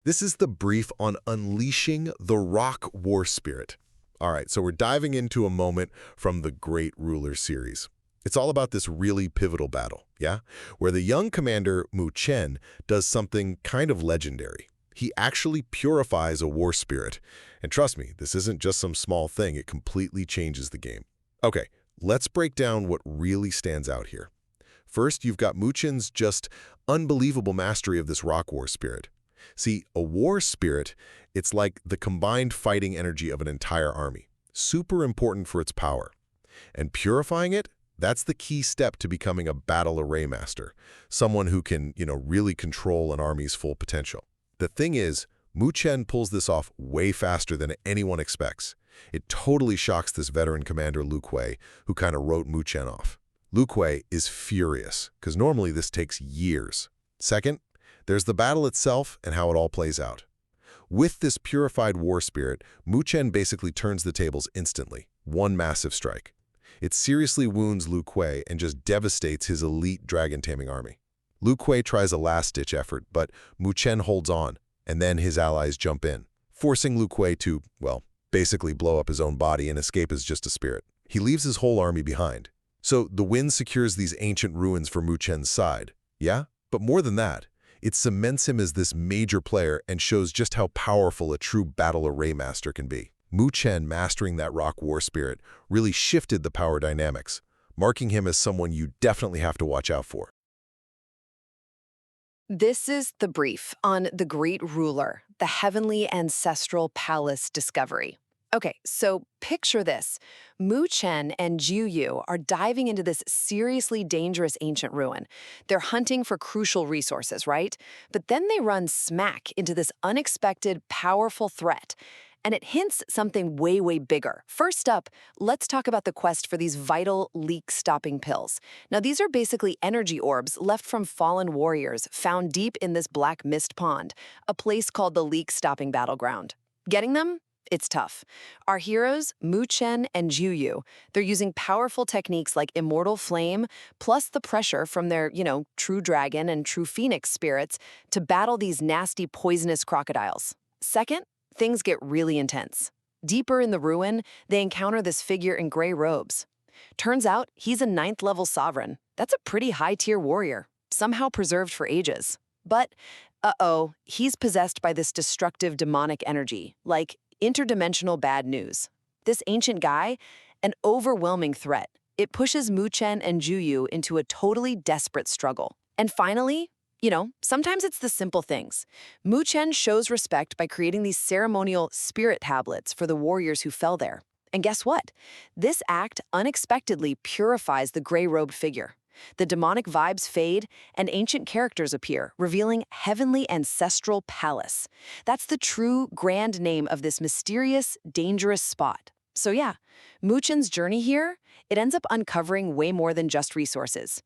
This is the brief on unleashing the rock war spirit. All right, so we're diving into a moment from the Great Ruler series. It's all about this really pivotal battle, yeah? Where the young commander Mu Chen does something kind of legendary. He actually purifies a war spirit. And trust me, this isn't just some small thing, it completely changes the game. Okay, let's break down what really stands out here. First, you've got Mu Chen's just unbelievable mastery of this rock war spirit. See, a war spirit, it's like the combined fighting energy of an entire army. Super important for its power. And purifying it, that's the key step to becoming a battle array master. Someone who can, really control an army's full potential. The thing is, Mu Chen pulls this off way faster than anyone expects. It totally shocks this veteran commander Lu Kuei, who kind of wrote Mu Chen off. Lu Kuei is furious, because normally this takes years. Second, there's the battle itself and how it all plays out. With this purified war spirit, Mu Chen basically turns the tables instantly, one massive strike. It seriously wounds Lu Kuei and just devastates his elite dragon-taming army. Lu Kuei tries a last-ditch effort, but Mu Chen holds on, and then his allies jump in, forcing Lu Kuei to, well, basically blow up his own body and escape as just a spirit. He leaves his whole army behind. So the win secures these ancient ruins for Mu Chen's side, yeah? But more than that, it cements him as this major player and shows just how powerful a true battle array master can be. Mu Chen mastering that rock war spirit really shifted the power dynamics, marking him as someone you definitely have to watch out for. This is the brief on the Great Ruler, the Heavenly Ancestral Palace discovery. Okay, so picture this. Mu Chen and Jiu Yu are diving into this seriously dangerous ancient ruin. They're hunting for crucial resources, right? But then they run smack into this unexpected, powerful threat. And it hints something way, way bigger. First up, let's talk about the quest for these vital leak-stopping pills. Now, these are basically energy orbs left from fallen warriors found deep in this black mist pond, a place called the leak-stopping battleground. Getting them? It's tough. Our heroes, Mu Chen and Jiu Yu, they're using powerful techniques like Immortal Flame, plus the pressure from their, true dragon and true phoenix spirits to battle these nasty poisonous crocodiles. Second, things get really intense. Deeper in the ruin, they encounter this figure in gray robes. Turns out he's a 9th-level sovereign. That's a pretty high-tier warrior, somehow preserved for ages. But, he's possessed by this destructive demonic energy, like interdimensional bad news. This ancient guy, an overwhelming threat. It pushes Mu Chen and Jiu Yu into a totally desperate struggle. And finally, sometimes it's the simple things. Mu Chen shows respect by creating these ceremonial spirit tablets for the warriors who fell there. And guess what? This act unexpectedly purifies the gray-robed figure. The demonic vibes fade, and ancient characters appear, revealing Heavenly Ancestral Palace. That's the true grand name of this mysterious, dangerous spot. So yeah, Mu Chen's journey here, it ends up uncovering way more than just resources.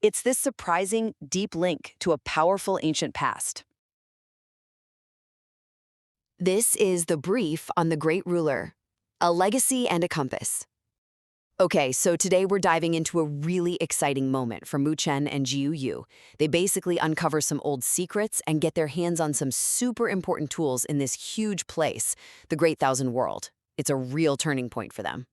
It's this surprising, deep link to a powerful ancient past. This is the brief on the Great Ruler, a legacy and a compass. Okay, so today we're diving into a really exciting moment for Mu Chen and Jiu Yu. They basically uncover some old secrets and get their hands on some super important tools in this huge place, the Great Thousand World. It's a real turning point for them.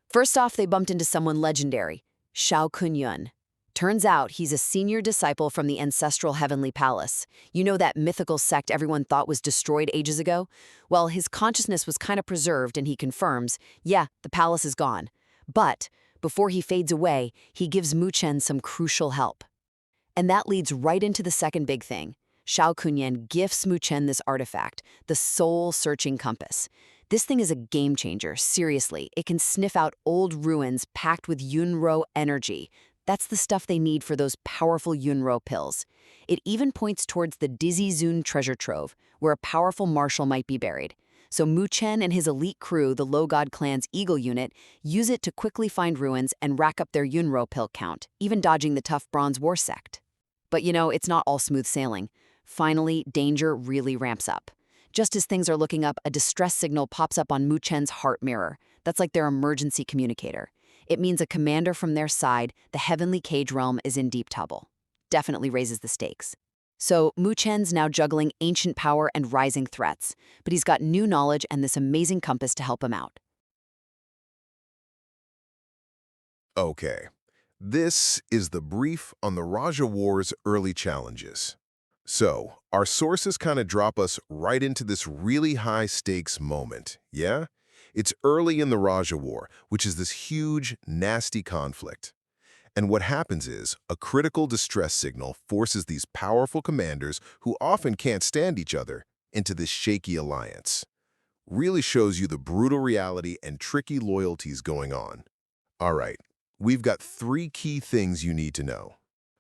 First off, they bumped into someone legendary, Shao Kunyun. Turns out he's a senior disciple from the ancestral Heavenly Palace. You know that mythical sect everyone thought was destroyed ages ago? Well, his consciousness was kind of preserved, and he confirms, yeah, the palace is gone. But before he fades away, he gives Mu Chen some crucial help. And that leads right into the second big thing. Shao Kunyan gifts Mu Chen this artifact, the soul-searching compass. This thing is a game changer, seriously. It can sniff out old ruins packed with Yunro energy. That's the stuff they need for those powerful Yunro pills. It even points towards the Dizzy Zun treasure trove, where a powerful marshal might be buried. So Mu Chen and his elite crew, the Low God clan's Eagle unit, use it to quickly find ruins and rack up their Yunro pill count, even dodging the tough Bronze War sect. But it's not all smooth sailing. Finally, danger really ramps up. Just as things are looking up, a distress signal pops up on Mu Chen's heart mirror. That's like their emergency communicator. It means a commander from their side, the Heavenly Cage Realm, is in deep trouble. Definitely raises the stakes. So Mu Chen's now juggling ancient power and rising threats, but he's got new knowledge and this amazing compass to help him out. Okay, this is the brief on the Raja War's early challenges. So, our sources kind of drop us right into this really high-stakes moment, yeah? It's early in the Raja War, which is this huge, nasty conflict. And what happens is, a critical distress signal forces these powerful commanders, who often can't stand each other, into this shaky alliance. Really shows you the brutal reality and tricky loyalties going on. All right, we've got three key things you need to know.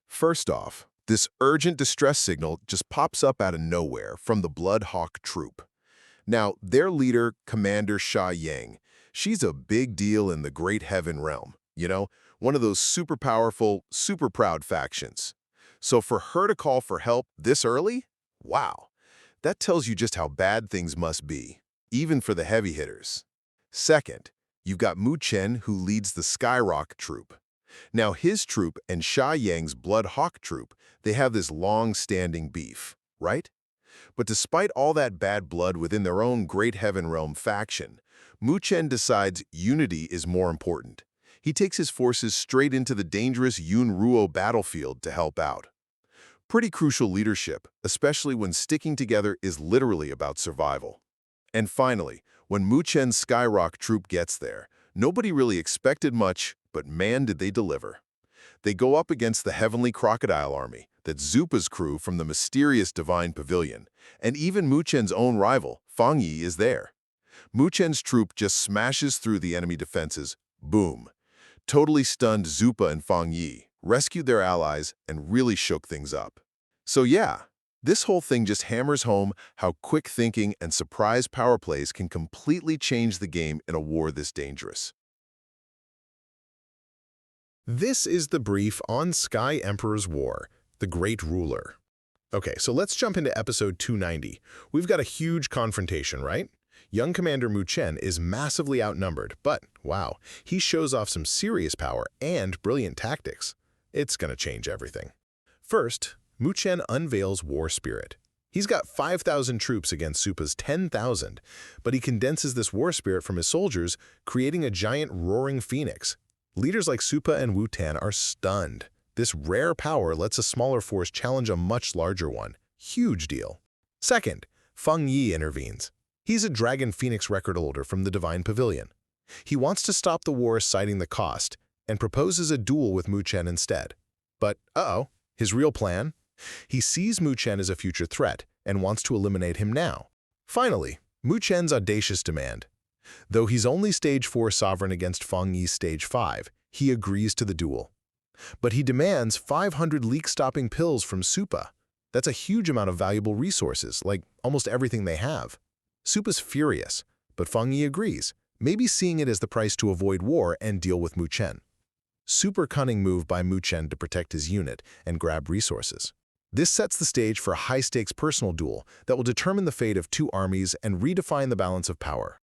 First off, this urgent distress signal just pops up out of nowhere from the Blood Hawk troop. Now, their leader, Commander Sha Yang, she's a big deal in the Great Heaven realm, one of those super powerful, super proud factions. So for her to call for help this early? Wow, that tells you just how bad things must be, even for the heavy hitters. Second, you've got Mu Chen, who leads the Skyrock troop. Now, his troop and Sha Yang's Blood Hawk troop, they have this long-standing beef, right? But despite all that bad blood within their own Great Heaven Realm faction, Mu Chen decides unity is more important. He takes his forces straight into the dangerous Yun Ruo battlefield to help out. Pretty crucial leadership, especially when sticking together is literally about survival. And finally, when Mu Chen's Skyrock troop gets there, nobody really expected much, but man did they deliver. They go up against the Heavenly Crocodile Army, that's Zupa's crew from the mysterious Divine Pavilion, and even Mu Chen's own rival, Fang Yi, is there. Mu Chen's troop just smashes through the enemy defenses, boom. Totally stunned Zupa and Fang Yi, rescued their allies, and really shook things up. So yeah, this whole thing just hammers home how quick thinking and surprise power plays can completely change the game in a war this dangerous. This is the brief on Sky Emperor's War, the Great Ruler. Okay, so let's jump into episode 290. We've got a huge confrontation, right? Young Commander Mu Chen is massively outnumbered, but wow, he shows off some serious power and brilliant tactics. It's gonna change everything. First, Mu Chen unveils war spirit. He's got 5,000 troops against Supa's 10,000, but he condenses this war spirit from his soldiers, creating a giant roaring phoenix. Leaders like Supa and Wu Tan are stunned. This rare power lets a smaller force challenge a much larger one. Huge deal. Second, Feng Yi intervenes. He's a Dragon Phoenix record holder from the Divine Pavilion. He wants to stop the war, citing the cost, and proposes a duel with Mu Chen instead. But, his real plan? He sees Mu Chen as a future threat and wants to eliminate him now. Finally, Mu Chen's audacious demand. Though he's only Stage 4 sovereign against Feng Yi's Stage 5, he agrees to the duel. But he demands 500 leak-stopping pills from Supa. That's a huge amount of valuable resources, like almost everything they have. Supa's furious, but Feng Yi agrees, maybe seeing it as the price to avoid war and deal with Mu Chen. Super cunning move by Mu Chen to protect his unit and grab resources. This sets the stage for a high-stakes personal duel that will determine the fate of two armies and redefine the balance of power.